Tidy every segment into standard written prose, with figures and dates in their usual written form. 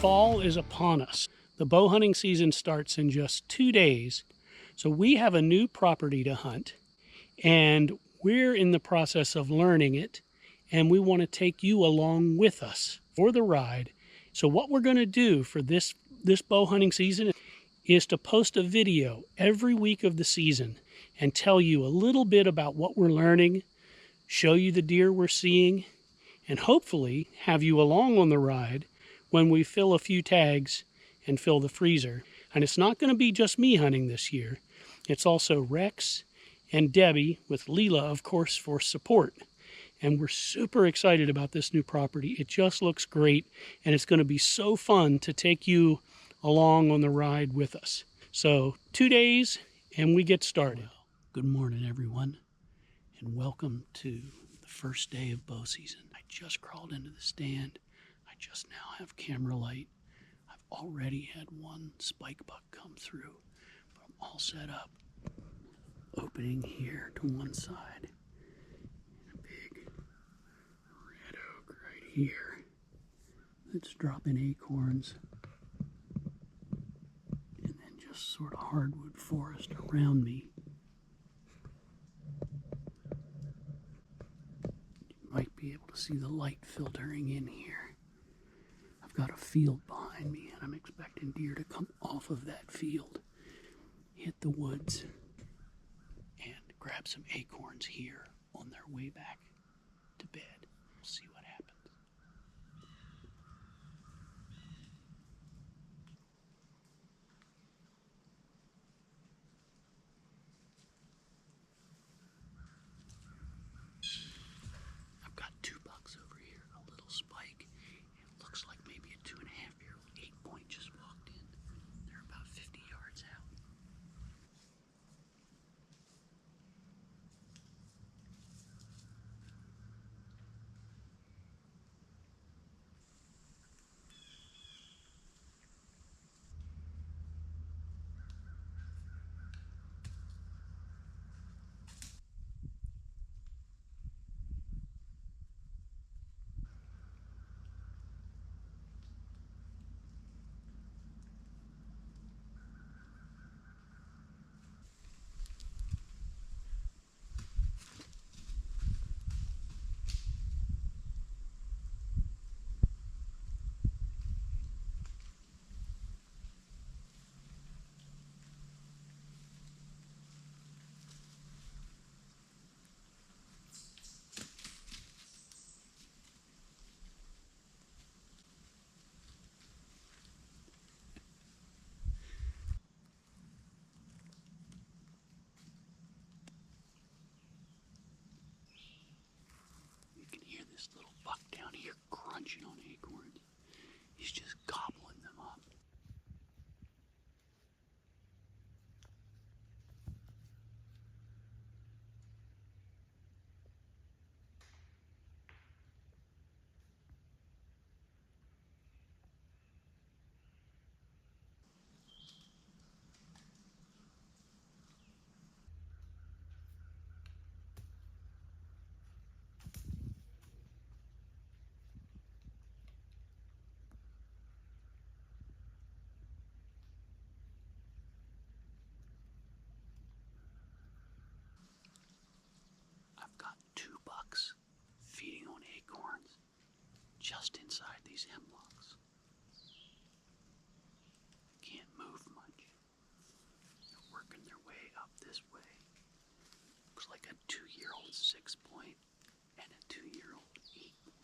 fall is upon us. The bow hunting season starts in just 2 days. So we have a new property to hunt, and we're in the process of learning it, and we want to take you along with us for the ride. So what we're going to do for this bow hunting season is to post a video every week of the season and tell you a little bit about what we're learning, show you the deer we're seeing, and hopefully have you along on the ride when we fill a few tags and fill the freezer. And it's not going to be just me hunting this year. It's also Rex and Debbie, with Leela, of course, for support. And we're super excited about this new property. It just looks great, and it's going to be so fun to take you along on the ride with us. So 2 days, and we get started. Well, good morning, everyone, and welcome to the first day of bow season. I just crawled into the stand. I just now have camera light. I've already had one spike buck come through, but I'm all set up. Opening here to one side, and a big red oak right here that's dropping acorns, and then just sort of hardwood forest around me. You might be able to see the light filtering in here. I've got a field behind me, and I'm expecting deer to come off of that field, hit the woods, and grab some acorns here on their way back to bed. We'll see what happens. I've got 2 bucks over here, a little spike. It looks like maybe a 2.5-year-old 8-point just walked in. They're about 50 yards out. You can hear this little buck down here crunching on acorns. He's just gobbling them up. I've got 2 bucks feeding on acorns just inside these hemlocks. Can't move much. They're working their way up this way. Looks like a 2-year-old 6-point and a 2-year-old 8-point.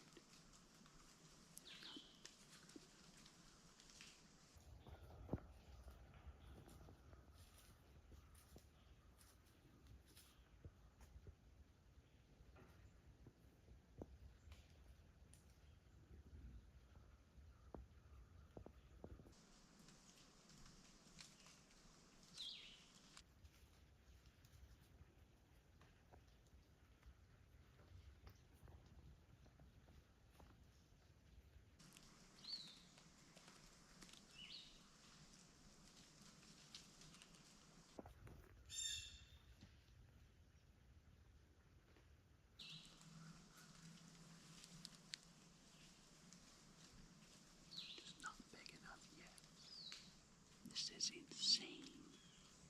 This is insane.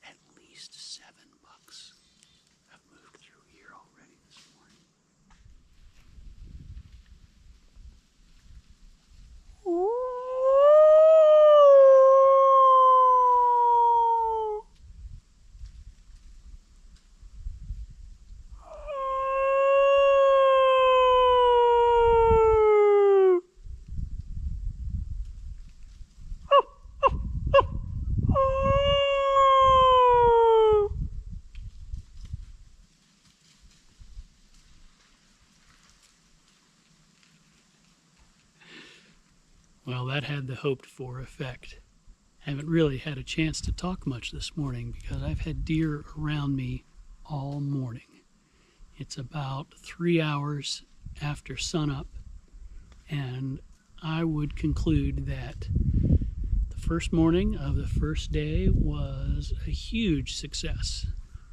At least 7 bucks have moved through here already this morning. Well, that had the hoped for effect. Haven't really had a chance to talk much this morning because I've had deer around me all morning. It's about 3 hours after sunup, and I would conclude that the first morning of the first day was a huge success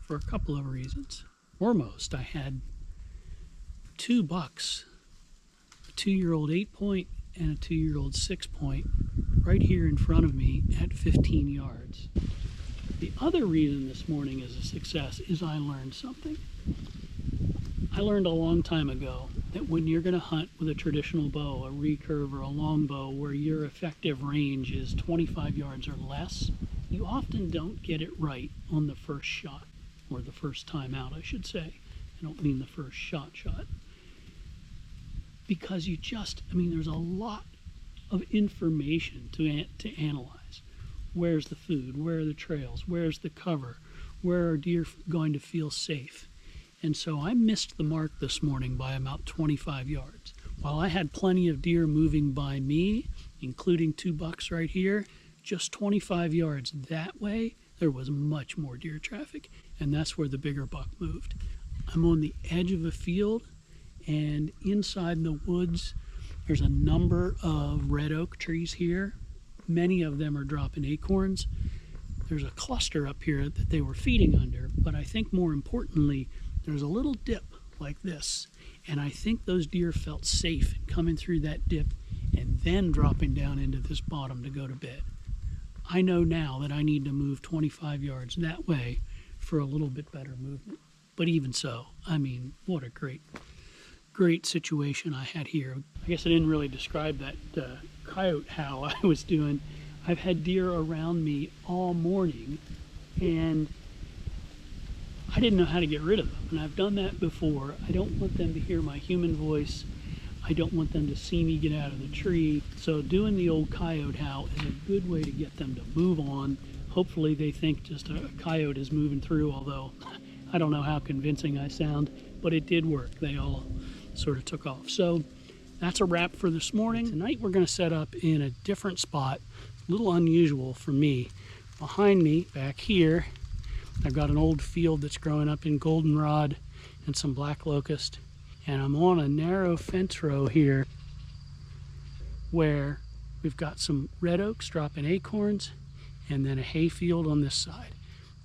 for a couple of reasons. Foremost, I had 2 bucks, a 2-year-old 8-point and a 2-year-old 6-point right here in front of me at 15 yards. The other reason this morning is a success is I learned something. I learned a long time ago that when you're going to hunt with a traditional bow, a recurve or a long bow, where your effective range is 25 yards or less, you often don't get it right on the first shot, or the first time out, I should say. I don't mean the first shot. Because there's a lot of information to analyze. Where's the food? Where are the trails? Where's the cover? Where are deer going to feel safe? And so I missed the mark this morning by about 25 yards. While I had plenty of deer moving by me, including 2 bucks right here, just 25 yards that way, there was much more deer traffic, and that's where the bigger buck moved. I'm on the edge of a field, and inside the woods, there's a number of red oak trees here. Many of them are dropping acorns. There's a cluster up here that they were feeding under, but I think more importantly, there's a little dip like this, and I think those deer felt safe coming through that dip and then dropping down into this bottom to go to bed. I know now that I need to move 25 yards that way for a little bit better movement. But even so, what a great situation I had here. I guess I didn't really describe that coyote howl I was doing. I've had deer around me all morning, and I didn't know how to get rid of them, and I've done that before. I don't want them to hear my human voice. I don't want them to see me get out of the tree. So doing the old coyote howl is a good way to get them to move on. Hopefully they think just a coyote is moving through, although I don't know how convincing I sound, but it did work. They all sort of took off. So that's a wrap for this morning. Tonight we're going to set up in a different spot, a little unusual for me. Behind me, back here, I've got an old field that's growing up in goldenrod and some black locust, and I'm on a narrow fence row here where we've got some red oaks dropping acorns and then a hay field on this side.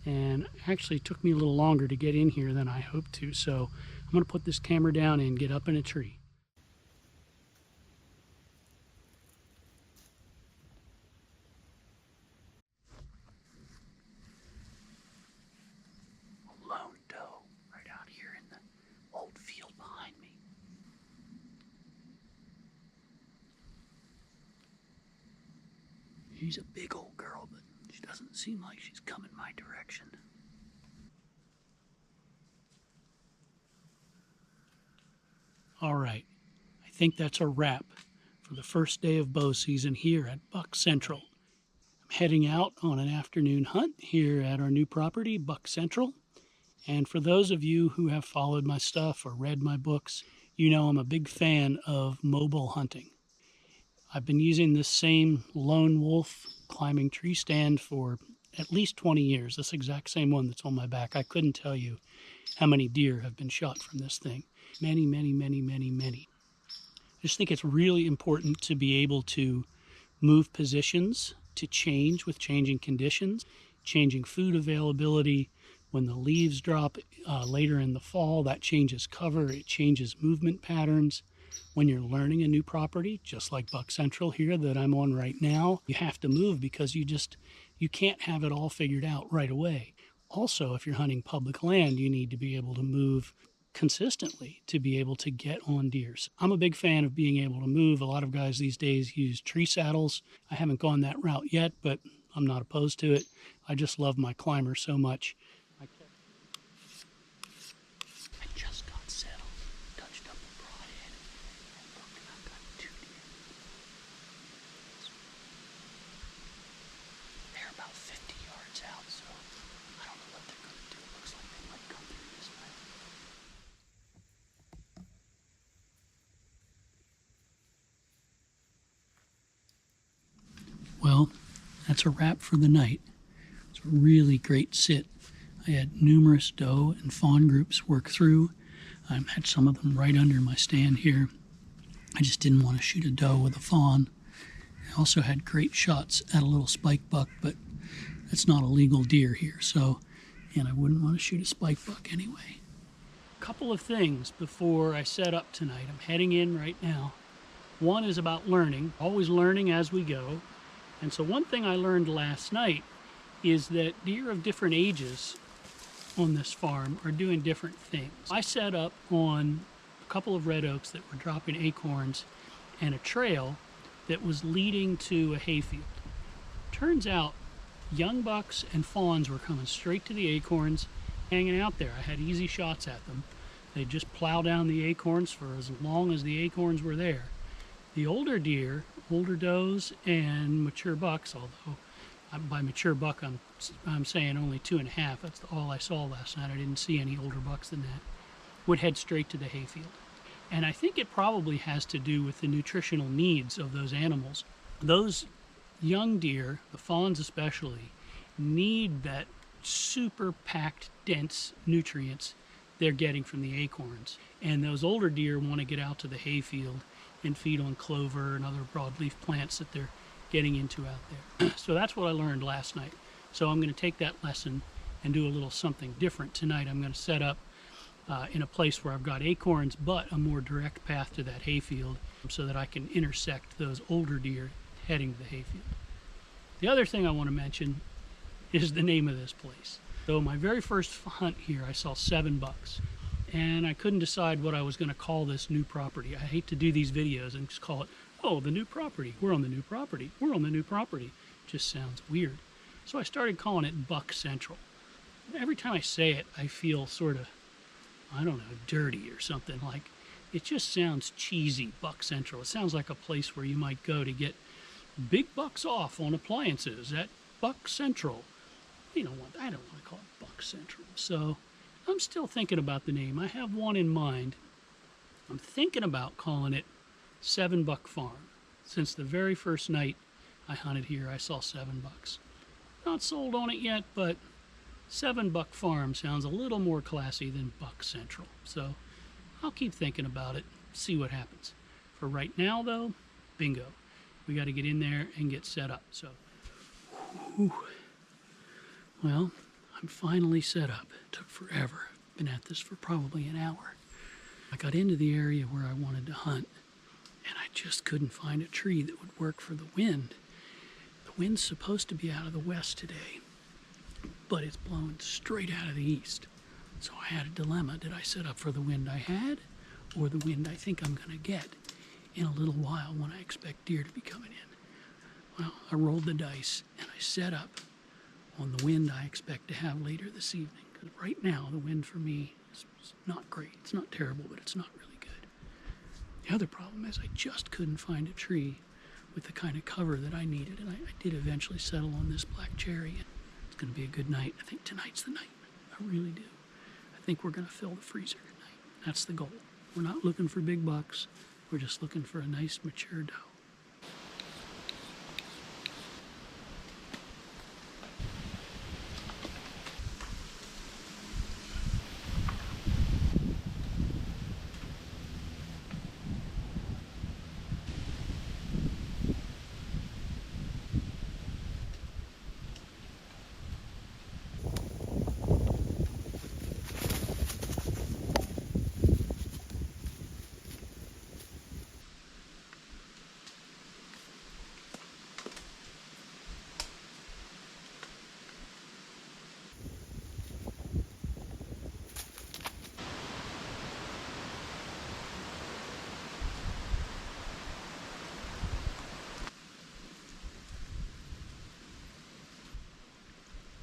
And actually it took me a little longer to get in here than I hoped to, so I'm going to put this camera down and get up in a tree. A lone doe right out here in the old field behind me. She's a big old girl, but she doesn't seem like she's coming my direction. All right, I think that's a wrap for the first day of bow season here at Buck Central. I'm heading out on an afternoon hunt here at our new property, Buck Central. And for those of you who have followed my stuff or read my books, you know I'm a big fan of mobile hunting. I've been using this same lone wolf climbing tree stand for at least 20 years, this exact same one that's on my back. I couldn't tell you how many deer have been shot from this thing. Many. I just think it's really important to be able to move positions, to change with changing conditions, changing food availability. When the leaves drop later in the fall, that changes cover, it changes movement patterns. when you're learning a new property, just like Buck Central here that I'm on right now, you have to move because you can't have it all figured out right away. Also, if you're hunting public land, you need to be able to move consistently to be able to get on deer. So I'm a big fan of being able to move. A lot of guys these days use tree saddles. I haven't gone that route yet, but I'm not opposed to it. I just love my climber so much. I just got settled, touched up the broadhead, and look, I've got 2 deer. They're about 50 yards out, so I don't know what they're going to do. It looks like they might come through this way. Well, that's a wrap for the night. It's a really great sit. I had numerous doe and fawn groups work through. I had some of them right under my stand here. I just didn't want to shoot a doe with a fawn. I also had great shots at a little spike buck, but that's not a legal deer here, and I wouldn't want to shoot a spike buck anyway. A couple of things before I set up tonight. I'm heading in right now. One is about learning, always learning as we go. And so one thing I learned last night is that deer of different ages on this farm are doing different things. I set up on a couple of red oaks that were dropping acorns and a trail that was leading to a hayfield. Turns out young bucks and fawns were coming straight to the acorns, hanging out there. I had easy shots at them. They'd just plow down the acorns for as long as the acorns were there. The older deer, older does and mature bucks, although by mature buck I'm saying only 2.5. That's all I saw last night. I didn't see any older bucks than that. Would head straight to the hayfield. And I think it probably has to do with the nutritional needs of those animals. Those young deer, the fawns especially, need that super packed, dense nutrients they're getting from the acorns. And those older deer want to get out to the hayfield and feed on clover and other broadleaf plants that they're getting into out there. So that's what I learned last night. So I'm going to take that lesson and do a little something different tonight. I'm going to set up in a place where I've got acorns, but a more direct path to that hayfield so that I can intersect those older deer heading to the hayfield. The other thing I want to mention is the name of this place. So my very first hunt here, I saw 7 bucks. And I couldn't decide what I was going to call this new property. I hate to do these videos and just call it, oh, the new property. We're on the new property. We're on the new property. It just sounds weird. So I started calling it Buck Central. Every time I say it, I feel sort of, I don't know, dirty or something. Like, it just sounds cheesy, Buck Central. It sounds like a place where you might go to get big bucks off on appliances at Buck Central. I don't want to call it Buck Central. So I'm still thinking about the name. I have one in mind. I'm thinking about calling it 7 Buck Farm. Since the very first night I hunted here, I saw 7 bucks. Not sold on it yet, but 7 Buck Farm sounds a little more classy than Buck Central. So I'll keep thinking about it, see what happens. For right now, though, bingo. We got to get in there and get set up. So, whew. Well, I'm finally set up. It took forever. Been at this for probably an hour. I got into the area where I wanted to hunt, and I just couldn't find a tree that would work for the wind. The wind's supposed to be out of the west today, but it's blowing straight out of the east. So I had a dilemma. Did I set up for the wind I had, or the wind I think I'm going to get in a little while when I expect deer to be coming in? Well, I rolled the dice, and I set up on the wind I expect to have later this evening. Because right now, the wind for me is not great. It's not terrible, but it's not really good. The other problem is I just couldn't find a tree with the kind of cover that I needed, and I did eventually settle on this black cherry, and it's going to be a good night. I think tonight's the night. I really do. I think we're going to fill the freezer tonight. That's the goal. We're not looking for big bucks. We're just looking for a nice mature doe.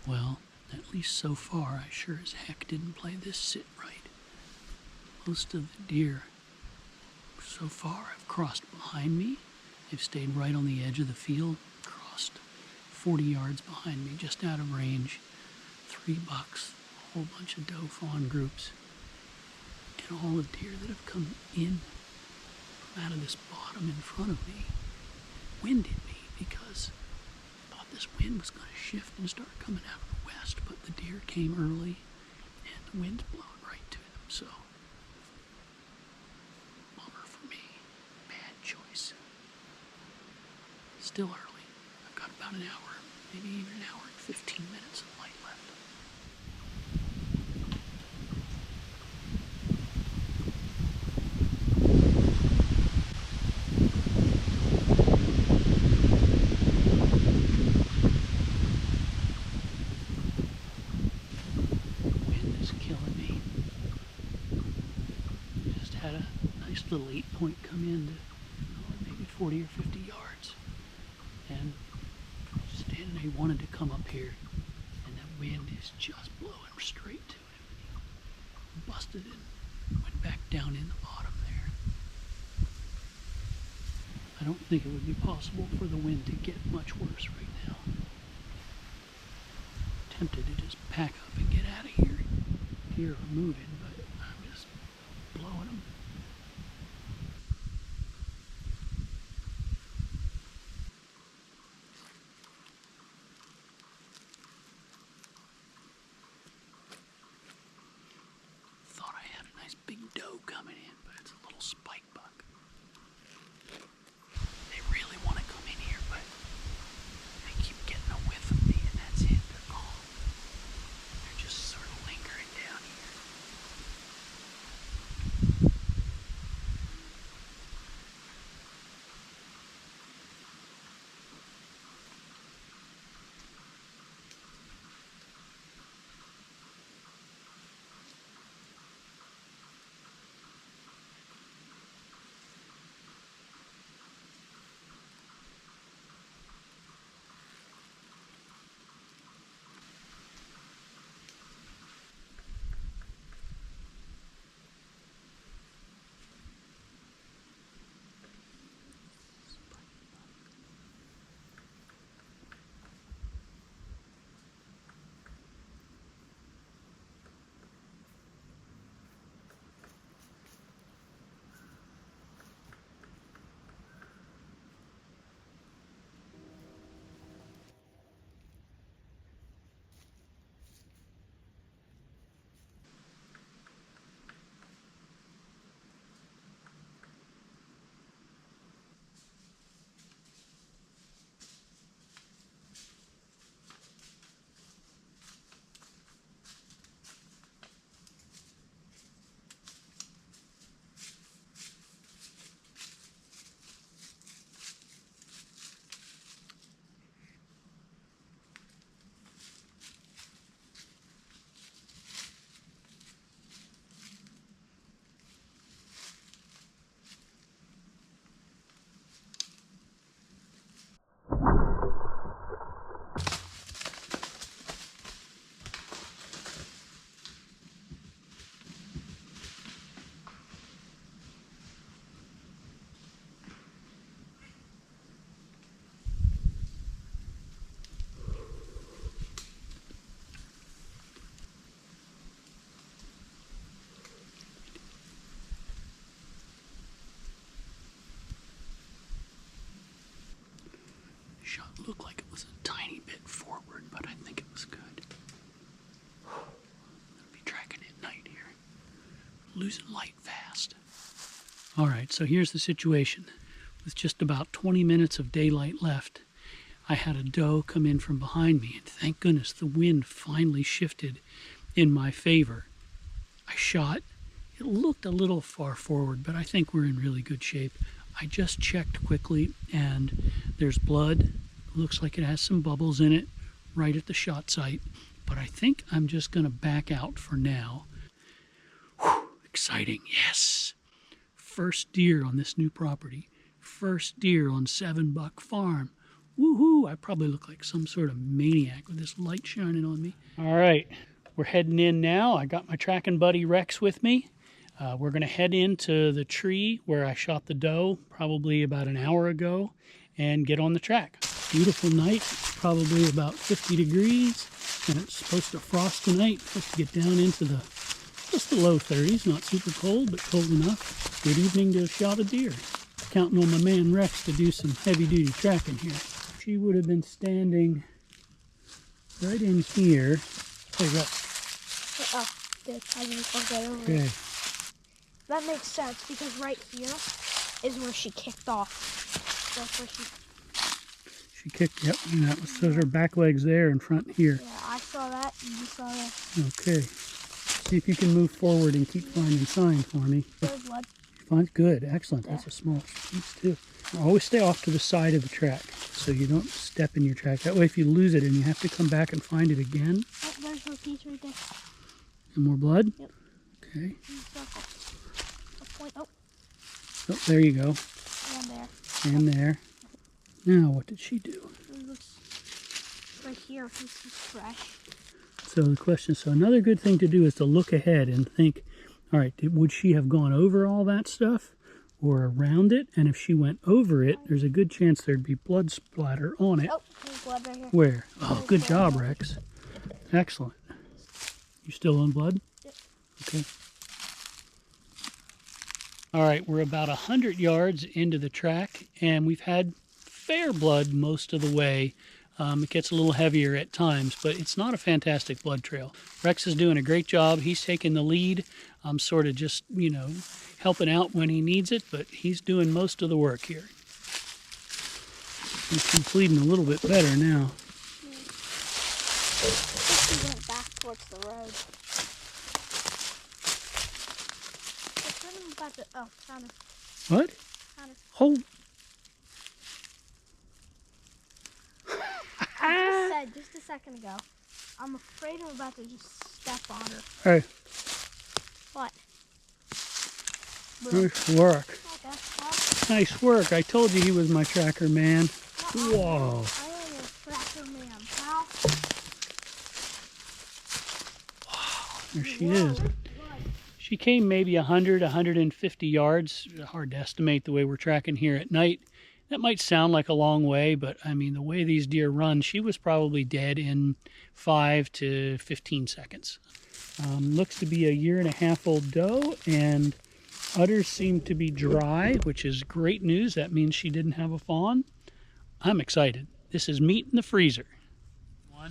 Well, at least so far, I sure as heck didn't play this sit right. Most of the deer so far have crossed behind me. They've stayed right on the edge of the field, crossed 40 yards behind me, just out of range. 3 bucks, a whole bunch of doe fawn groups, and all the deer that have come in from out of this bottom in front of me winded me because I thought this wind was going to shift and start coming out of the west, but the deer came early and the wind's blowing right to them, so bummer for me. Bad choice. Still early. I've got about an hour, maybe even an hour and 15 minutes of light left. Wind is killing me. Just had a nice little 8-point come in to maybe 40 or 50 yards. And standing, he wanted to come up here, and that wind is just blowing straight to him. He busted it, went back down in the bottom there. I don't think it would be possible for the wind to get much worse right now. Tempted to just pack up and get out of here. Deer are moving, but I'm just blowing them. Thought I had a nice big doe coming in, but it's a little spike buck. They really want to come in here, but they keep getting a whiff of me, and that's it. They're gone. They're just sort of lingering down here. Shot looked like it was a tiny bit forward, but I think it was good. I'll be tracking at night here. Losing light fast. All right, so here's the situation. With just about 20 minutes of daylight left, I had a doe come in from behind me, and thank goodness the wind finally shifted in my favor. I shot. It looked a little far forward, but I think we're in really good shape. I just checked quickly, and there's blood. Looks like it has some bubbles in it right at the shot site, but I think I'm just going to back out for now. Whew, exciting, yes! First deer on this new property. First deer on 7 Buck Farm. Woohoo! I probably look like some sort of maniac with this light shining on me. All right, we're heading in now. I got my tracking buddy Rex with me. We're going to head into the tree where I shot the doe probably about an hour ago and get on the track. Beautiful night, probably about 50 degrees, and it's supposed to frost tonight. Supposed to get down into just the low 30s, not super cold, but cold enough. Good evening to a shot of deer. Counting on my man Rex to do some heavy-duty tracking here. She would have been standing right in here. Hey, Rex. Oh, good. I didn't get over Okay. it. That makes sense because right here is where she kicked off. That's where She kicked, yep, and that was, those are back legs there and front here. Yeah, I saw that and you saw that. Okay. See if you can move forward and keep finding sign for me. There's blood. Find good, excellent. Yeah. That's a small piece too. Always stay off to the side of the track so you don't step in your track. That way if you lose it and you have to come back and find it again. Oh, there's her piece right there. And more blood? Yep. Okay. In the circle. A point. Oh, Oh, there you go. and there. And there. Now what did she do? It looks right here. This is fresh. So the question, so another good thing to do is to look ahead and think, all right, would she have gone over all that stuff or around it? And if she went over it, there's a good chance there'd be blood splatter on it. Oh, there's blood right here. Where? Oh, good job, Rex. Excellent. You still on blood? Yep. Okay. All right, we're about 100 yards into the track, and we've had fair blood most of the way. It gets a little heavier at times, but it's not a fantastic blood trail. Rex is doing a great job. He's taking the lead. I'm sort of just, helping out when he needs it, but he's doing most of the work here. He's completing a little bit better now. I think he went back towards the road. Oh, found it. What? Found it. Hold. I just said just a second ago, I'm afraid I'm about to just step on her. Hey, What? nice work. Okay, well, Nice work. I told you he was my tracker man. no, Whoa. I am a tracker man, pal. There she Whoa, is. there's blood. She came maybe 100, 150 yards. Hard to estimate the way we're tracking here at night. That might sound like a long way, but I mean, the way these deer run, she was probably dead in 5 to 15 seconds. Looks to be a 1.5-year-old doe, and udders seem to be dry, which is great news. That means she didn't have a fawn. I'm excited. This is meat in the freezer. I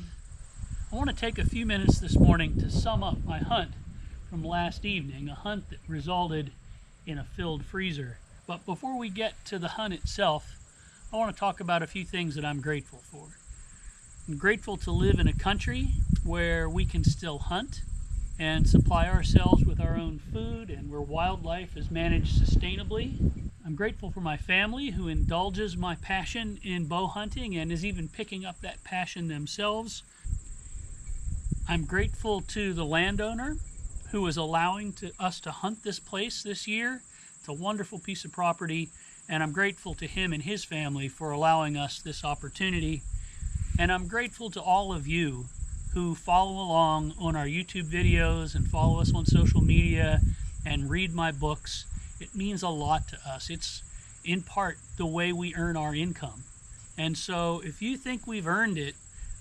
want to take a few minutes this morning to sum up my hunt from last evening, a hunt that resulted in a filled freezer. But before we get to the hunt itself, I want to talk about a few things that I'm grateful for. I'm grateful to live in a country where we can still hunt and supply ourselves with our own food and where wildlife is managed sustainably. I'm grateful for my family who indulges my passion in bow hunting and is even picking up that passion themselves. I'm grateful to the landowner who is allowing us to hunt this place this year. It's a wonderful piece of property, and I'm grateful to him and his family for allowing us this opportunity. And I'm grateful to all of you who follow along on our YouTube videos and follow us on social media and read my books. It means a lot to us. It's in part the way we earn our income. And so if you think we've earned it,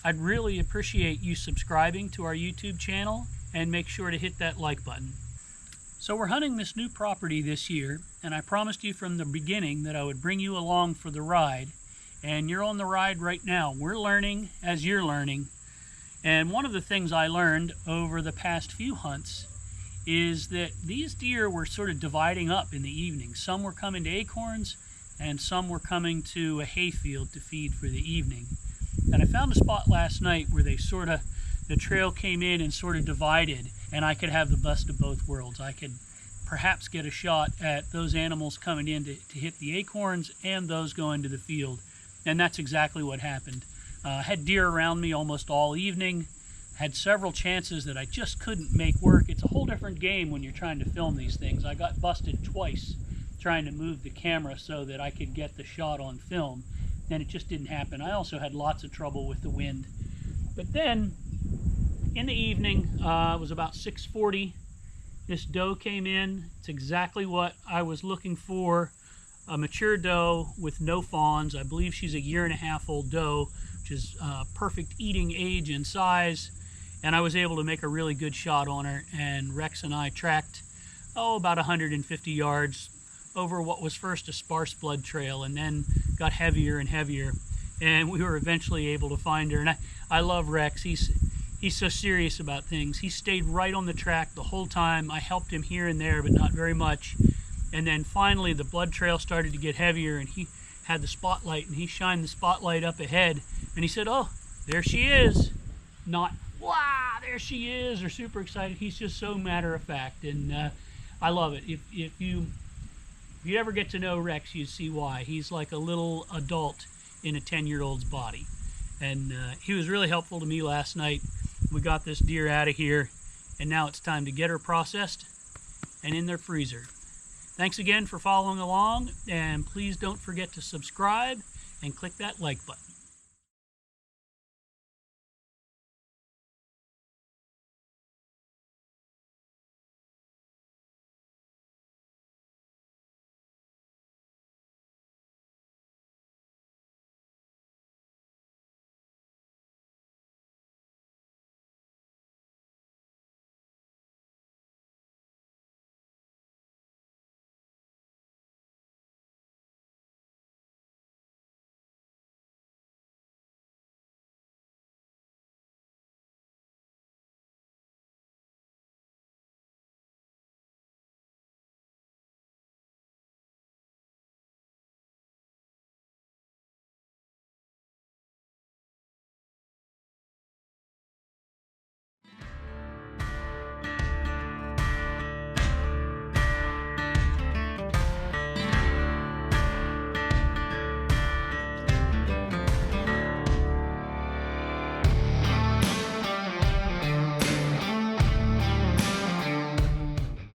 I'd really appreciate you subscribing to our YouTube channel and make sure to hit that like button. So we're hunting this new property this year, and I promised you from the beginning that I would bring you along for the ride, and you're on the ride right now. We're learning as you're learning, and one of the things I learned over the past few hunts is that these deer were sort of dividing up in the evening. Some were coming to acorns, and some were coming to a hayfield to feed for the evening. And I found a spot last night where the trail came in and sort of divided, and I could have the best of both worlds. I could perhaps get a shot at those animals coming in to hit the acorns and those going to the field. And that's exactly what happened. I had deer around me almost all evening, had several chances that I just couldn't make work. It's a whole different game when you're trying to film these things. I got busted twice trying to move the camera so that I could get the shot on film. and it just didn't happen. I also had lots of trouble with the wind. But then in the evening, it was about 6:40, this doe came in. It's exactly what I was looking for, a mature doe with no fawns. I believe she's a 1.5 year old doe, which is perfect eating age and size. And I was able to make a really good shot on her, and Rex and I tracked, about 150 yards over what was first a sparse blood trail and then got heavier and heavier. And we were eventually able to find her. And I love Rex. He's so serious about things. He stayed right on the track the whole time. I helped him here and there, but not very much. And then finally the blood trail started to get heavier, and he had the spotlight, and he shined the spotlight up ahead, and he said, "Oh, there she is." Not, "Wow, there she is," or super excited. He's just so matter of fact, and I love it. If you ever get to know Rex, you see why. He's like a little adult in a 10-year-old's body. And he was really helpful to me last night. We got this deer out of here, and now it's time to get her processed and in their freezer. Thanks again for following along, and please don't forget to subscribe and click that like button.